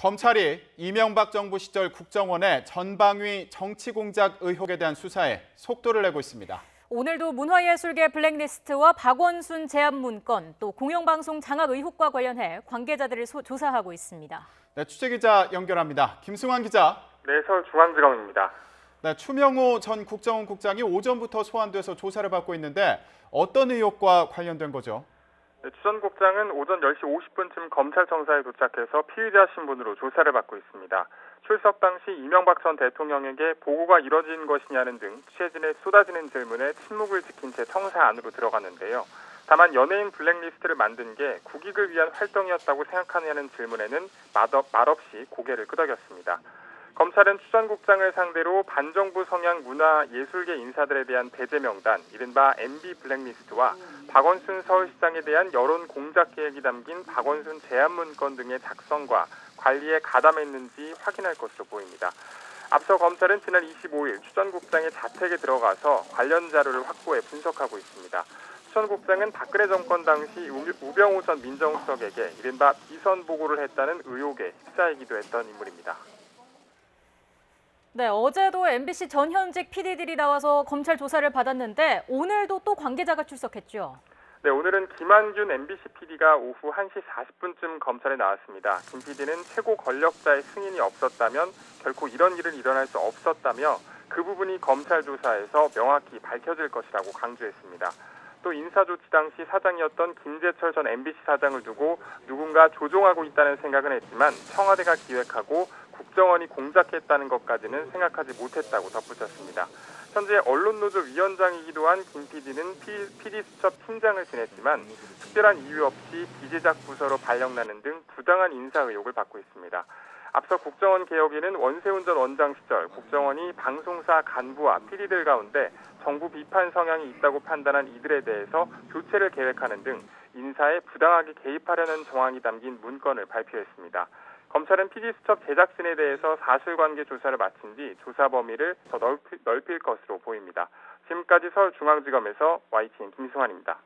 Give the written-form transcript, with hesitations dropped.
검찰이 이명박 정부 시절 국정원의 전방위 정치 공작 의혹에 대한 수사에 속도를 내고 있습니다. 오늘도 문화예술계 블랙리스트와 박원순 제안 문건, 또 공영방송 장악 의혹과 관련해 관계자들을 조사하고 있습니다. 네, 취재기자 연결합니다. 김승환 기자. 네, 서울중앙지검입니다. 네, 추명호 전 국정원 국장이 오전부터 소환돼서 조사를 받고 있는데 어떤 의혹과 관련된 거죠? 네, 추 전 국장은 오전 10시 50분쯤 검찰청사에 도착해서 피의자 신분으로 조사를 받고 있습니다. 출석 당시 이명박 전 대통령에게 보고가 이뤄진 것이냐는 등 취재진의 쏟아지는 질문에 침묵을 지킨 채 청사 안으로 들어갔는데요. 다만 연예인 블랙리스트를 만든 게 국익을 위한 활동이었다고 생각하느냐는 질문에는 말없이 고개를 끄덕였습니다. 검찰은 추 전 국장을 상대로 반정부 성향 문화예술계 인사들에 대한 배제 명단, 이른바 MB 블랙리스트와 박원순 서울시장에 대한 여론 공작 계획이 담긴 박원순 제안 문건 등의 작성과 관리에 가담했는지 확인할 것으로 보입니다. 앞서 검찰은 지난 25일 추 전 국장의 자택에 들어가서 관련 자료를 확보해 분석하고 있습니다. 추 전 국장은 박근혜 정권 당시 우병우 전 민정수석에게 이른바 비선 보고를 했다는 의혹에 휩싸이기도 했던 인물입니다. 네, 어제도 MBC 전현직 PD들이 나와서 검찰 조사를 받았는데 오늘도 또 관계자가 출석했죠. 네, 오늘은 김한균 MBC PD가 오후 1시 40분쯤 검찰에 나왔습니다. 김 PD는 최고 권력자의 승인이 없었다면 결코 이런 일은 일어날 수 없었다며 그 부분이 검찰 조사에서 명확히 밝혀질 것이라고 강조했습니다. 또 인사조치 당시 사장이었던 김재철 전 MBC 사장을 두고 누군가 조종하고 있다는 생각은 했지만 청와대가 기획하고 국정원이 공작했다는 것까지는 생각하지 못했다고 덧붙였습니다. 현재 언론노조 위원장이기도 한 김 PD는 PD수첩 팀장을 지냈지만 특별한 이유 없이 기재작 부서로 발령나는 등 부당한 인사 의혹을 받고 있습니다. 앞서 국정원 개혁에는 원세훈 전 원장 시절 국정원이 방송사 간부와 PD들 가운데 정부 비판 성향이 있다고 판단한 이들에 대해서 교체를 계획하는 등 인사에 부당하게 개입하려는 정황이 담긴 문건을 발표했습니다. 검찰은 PD수첩 제작진에 대해서 사실관계 조사를 마친 뒤 조사 범위를 더 넓힐 것으로 보입니다. 지금까지 서울중앙지검에서 YTN 김승환입니다.